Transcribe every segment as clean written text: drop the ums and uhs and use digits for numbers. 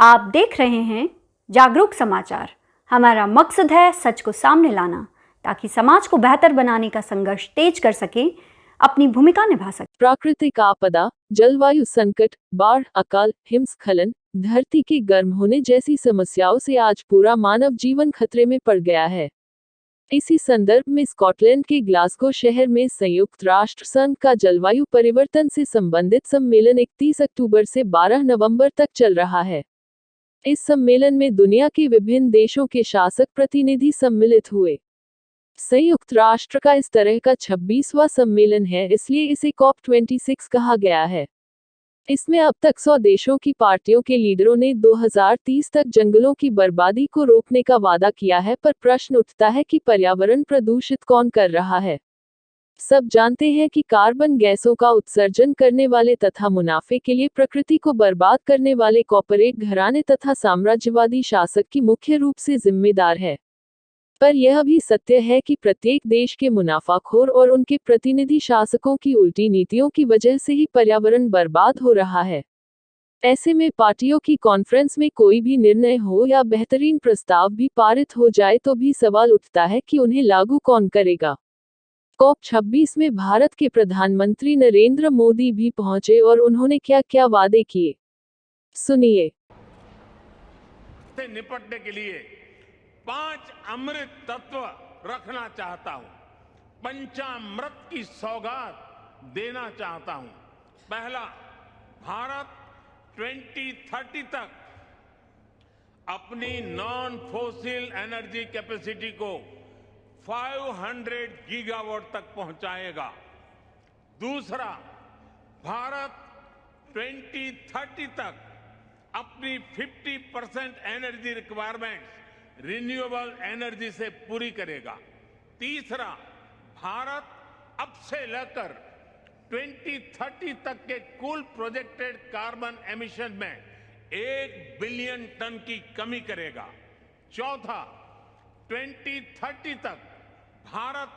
आप देख रहे हैं जागरूक समाचार। हमारा मकसद है सच को सामने लाना ताकि समाज को बेहतर बनाने का संघर्ष तेज कर सके, अपनी भूमिका निभा सके। प्राकृतिक आपदा, जलवायु संकट, बाढ़, अकाल, हिमस्खलन, धरती के गर्म होने जैसी समस्याओं से आज पूरा मानव जीवन खतरे में पड़ गया है। इसी संदर्भ में स्कॉटलैंड के ग्लासगो शहर में संयुक्त राष्ट्र संघ का जलवायु परिवर्तन से संबंधित सम्मेलन 31 अक्टूबर से 12 नवंबर तक चल रहा है। इस सम्मेलन में दुनिया के विभिन्न देशों के शासक प्रतिनिधि सम्मिलित हुए। संयुक्त राष्ट्र का इस तरह का 26वां सम्मेलन है, इसलिए इसे COP26 कहा गया है। इसमें अब तक 100 देशों की पार्टियों के लीडरों ने 2030 तक जंगलों की बर्बादी को रोकने का वादा किया है, पर प्रश्न उठता है कि पर्यावरण प्रदूषित कौन कर रहा है। सब जानते हैं कि कार्बन गैसों का उत्सर्जन करने वाले तथा मुनाफे के लिए प्रकृति को बर्बाद करने वाले कॉर्पोरेट घराने तथा साम्राज्यवादी शासक की मुख्य रूप से जिम्मेदार है। पर यह भी सत्य है कि प्रत्येक देश के मुनाफाखोर और उनके प्रतिनिधि शासकों की उल्टी नीतियों की वजह से ही पर्यावरण बर्बाद हो रहा है। ऐसे में पार्टियों की कॉन्फ्रेंस में कोई भी निर्णय हो या बेहतरीन प्रस्ताव भी पारित हो जाए तो भी सवाल उठता है कि उन्हें लागू कौन करेगा। COP26 में भारत के प्रधानमंत्री नरेंद्र मोदी भी पहुंचे और उन्होंने क्या क्या वादे किए, सुनिए। से निपटने के लिए 5 अमृत तत्व रखना चाहता हूं, पंचामृत की सौगात देना चाहता हूं। पहला, भारत 2030 तक अपनी नॉन फोसिल एनर्जी कैपेसिटी को 500 गीगावाट तक पहुंचाएगा। दूसरा, भारत 2030 तक अपनी 50% एनर्जी रिक्वायरमेंट रिन्यूएबल एनर्जी से पूरी करेगा। तीसरा, भारत अब से लेकर 2030 तक के कुल प्रोजेक्टेड कार्बन एमिशन में 1 बिलियन टन की कमी करेगा। चौथा, 2030 तक भारत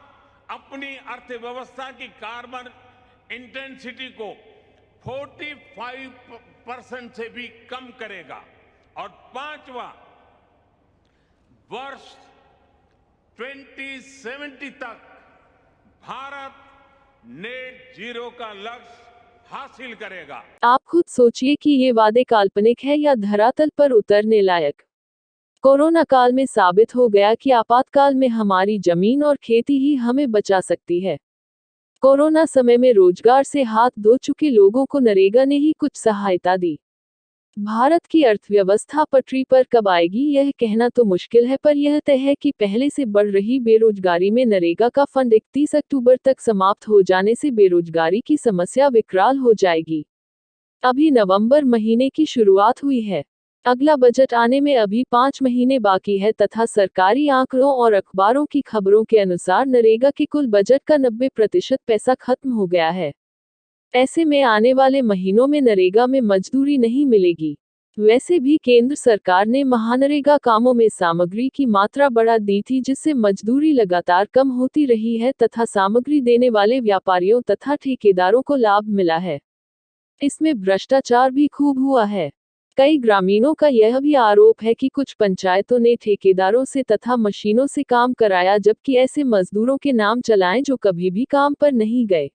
अपनी अर्थव्यवस्था की कार्बन इंटेंसिटी को 45% से भी कम करेगा। और पांचवा, वर्ष 2070 तक भारत नेट जीरो का लक्ष्य हासिल करेगा। आप खुद सोचिए कि ये वादे काल्पनिक है या धरातल पर उतरने लायक। कोरोना काल में साबित हो गया कि आपातकाल में हमारी जमीन और खेती ही हमें बचा सकती है। कोरोना समय में रोजगार से हाथ धो चुके लोगों को नरेगा ने ही कुछ सहायता दी। भारत की अर्थव्यवस्था पटरी पर कब आएगी यह कहना तो मुश्किल है, पर यह तय है कि पहले से बढ़ रही बेरोजगारी में नरेगा का फंड 31 अक्टूबर तक समाप्त हो जाने से बेरोजगारी की समस्या विकराल हो जाएगी। अभी नवंबर महीने की शुरुआत हुई है। अगला बजट आने में अभी 5 महीने बाकी है तथा सरकारी आंकड़ों और अखबारों की खबरों के अनुसार नरेगा के कुल बजट का 90% पैसा खत्म हो गया है। ऐसे में आने वाले महीनों में नरेगा में मजदूरी नहीं मिलेगी। वैसे भी केंद्र सरकार ने महानरेगा कामों में सामग्री की मात्रा बढ़ा दी थी, जिससे मजदूरी लगातार कम होती रही है तथा सामग्री देने वाले व्यापारियों तथा ठेकेदारों को लाभ मिला है। इसमें भ्रष्टाचार भी खूब हुआ है। कई ग्रामीणों का यह भी आरोप है कि कुछ पंचायतों ने ठेकेदारों से तथा मशीनों से काम कराया, जबकि ऐसे मजदूरों के नाम चलाएं जो कभी भी काम पर नहीं गए।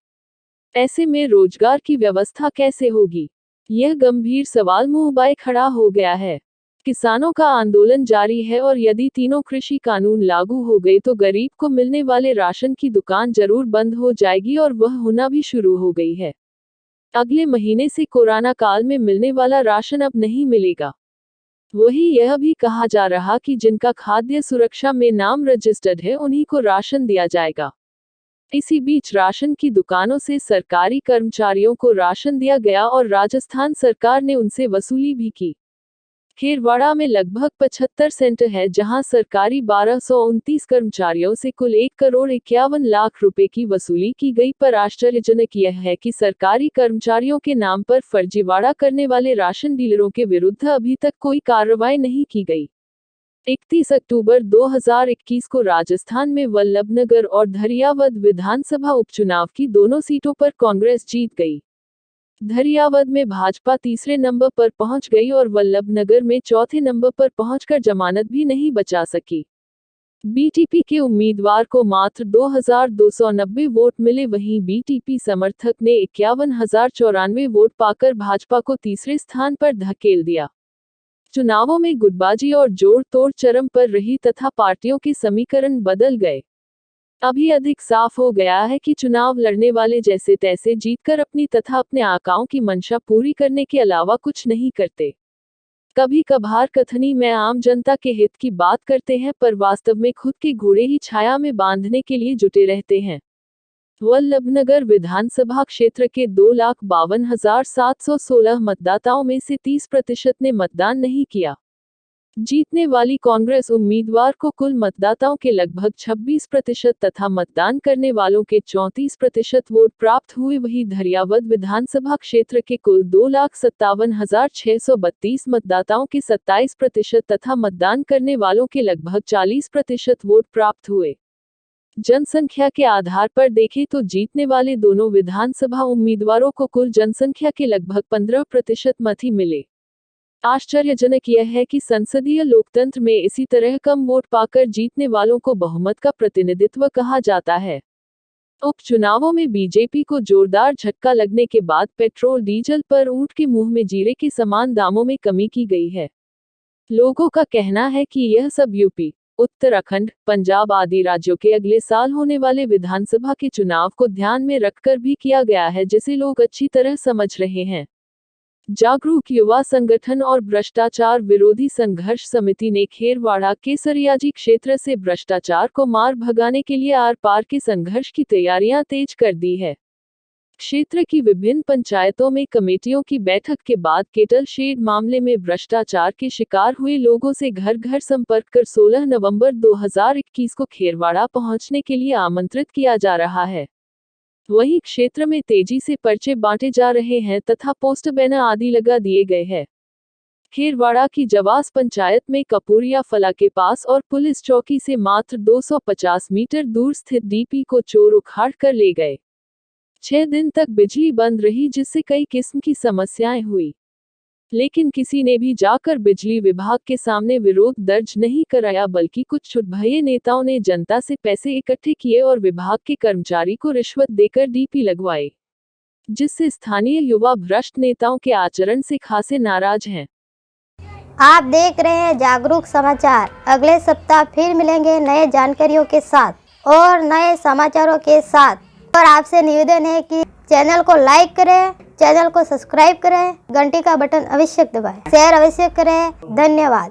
ऐसे में रोजगार की व्यवस्था कैसे होगी, यह गंभीर सवाल मुंह बाए खड़ा हो गया है। किसानों का आंदोलन जारी है और यदि तीनों कृषि कानून लागू हो गए तो गरीब को मिलने वाले राशन की दुकान जरूर बंद हो जाएगी, और वह होना भी शुरू हो गई है। अगले महीने से कोरोना काल में मिलने वाला राशन अब नहीं मिलेगा। वही यह भी कहा जा रहा कि जिनका खाद्य सुरक्षा में नाम रजिस्टर्ड है उन्हीं को राशन दिया जाएगा। इसी बीच राशन की दुकानों से सरकारी कर्मचारियों को राशन दिया गया और राजस्थान सरकार ने उनसे वसूली भी की। खेरवाड़ा में लगभग 75 सेंटर है जहां सरकारी 1229 कर्मचारियों से कुल 1,51,00,000 रुपए की वसूली की गई, पर आश्चर्यजनक यह है कि सरकारी कर्मचारियों के नाम पर फर्जीवाड़ा करने वाले राशन डीलरों के विरुद्ध अभी तक कोई कार्रवाई नहीं की गई। 31 अक्टूबर 2021 को राजस्थान में वल्लभनगर और धरियावद विधानसभा उपचुनाव की दोनों सीटों पर कांग्रेस जीत गई। धरियावद में भाजपा तीसरे नंबर पर पहुंच गई और वल्लभनगर में चौथे नंबर पर पहुंचकर जमानत भी नहीं बचा सकी। बीटीपी के उम्मीदवार को मात्र 2290 वोट मिले, वहीं बीटीपी समर्थक ने 51,094 वोट पाकर भाजपा को तीसरे स्थान पर धकेल दिया। चुनावों में गुटबाजी और जोड़ तोड़ चरम पर रही तथा पार्टियों के समीकरण बदल गए। अभी अधिक साफ हो गया है कि चुनाव लड़ने वाले जैसे तैसे जीतकर अपनी तथा अपने आकाओं की मंशा पूरी करने के अलावा कुछ नहीं करते। कभी कभार कथनी में आम जनता के हित की बात करते हैं, पर वास्तव में खुद के घोड़े ही छाया में बांधने के लिए जुटे रहते हैं। वल्लभनगर विधानसभा क्षेत्र के 2,52,716 मतदाताओं में से 30% ने मतदान नहीं किया। जीतने वाली कांग्रेस उम्मीदवार को कुल मतदाताओं के लगभग 26% तथा मतदान करने वालों के 34% वोट प्राप्त हुए। वहीं धरियावद विधानसभा क्षेत्र के कुल 2,57,632 मतदाताओं के 27% तथा मतदान करने वालों के लगभग 40% वोट प्राप्त हुए। जनसंख्या के आधार पर देखें तो जीतने वाले दोनों विधानसभा उम्मीदवारों को कुल जनसंख्या के लगभग 15% मत ही मिले। आश्चर्यजनक यह है कि संसदीय लोकतंत्र में इसी तरह कम वोट पाकर जीतने वालों को बहुमत का प्रतिनिधित्व कहा जाता है। उपचुनावों में बीजेपी को जोरदार झटका लगने के बाद पेट्रोल डीजल पर ऊंट के मुंह में जीरे के समान दामों में कमी की गई है। लोगों का कहना है कि यह सब यूपी, उत्तराखंड, पंजाब आदि राज्यों के अगले साल होने वाले विधानसभा के चुनाव को ध्यान में रखकर भी किया गया है, जिसे लोग अच्छी तरह समझ रहे हैं। जागरूक युवा संगठन और भ्रष्टाचार विरोधी संघर्ष समिति ने खेरवाड़ा केसरियाजी क्षेत्र से भ्रष्टाचार को मार भगाने के लिए आर पार के संघर्ष की तैयारियां तेज कर दी है। क्षेत्र की विभिन्न पंचायतों में कमेटियों की बैठक के बाद केटल शेड मामले में भ्रष्टाचार के शिकार हुए लोगों से घर घर संपर्क कर 16 नवंबर 2021 को खेरवाड़ा पहुंचने के लिए आमंत्रित किया जा रहा है। वहीं क्षेत्र में तेजी से पर्चे बांटे जा रहे हैं तथा पोस्टर बैनर आदि लगा दिए गए हैं। खेरवाड़ा की जवास पंचायत में कपूरिया फला के पास और पुलिस चौकी से मात्र 250 मीटर दूर स्थित डीपी को चोर उखाड़ कर ले गए। 6 दिन तक बिजली बंद रही, जिससे कई किस्म की समस्याएं हुई, लेकिन किसी ने भी जाकर बिजली विभाग के सामने विरोध दर्ज नहीं कराया, बल्कि कुछ छुटभये नेताओं ने जनता से पैसे इकट्ठे किए और विभाग के कर्मचारी को रिश्वत देकर डीपी लगवाए, जिससे स्थानीय युवा भ्रष्ट नेताओं के आचरण से खासे नाराज हैं। आप देख रहे हैं जागरूक समाचार। अगले सप्ताह फिर मिलेंगे नए जानकारियों के साथ और नए समाचारों के साथ। और आपसे निवेदन है कि चैनल को लाइक करें, चैनल को सब्सक्राइब करें, घंटी का बटन अवश्य दबाएं, शेयर अवश्य करें। धन्यवाद।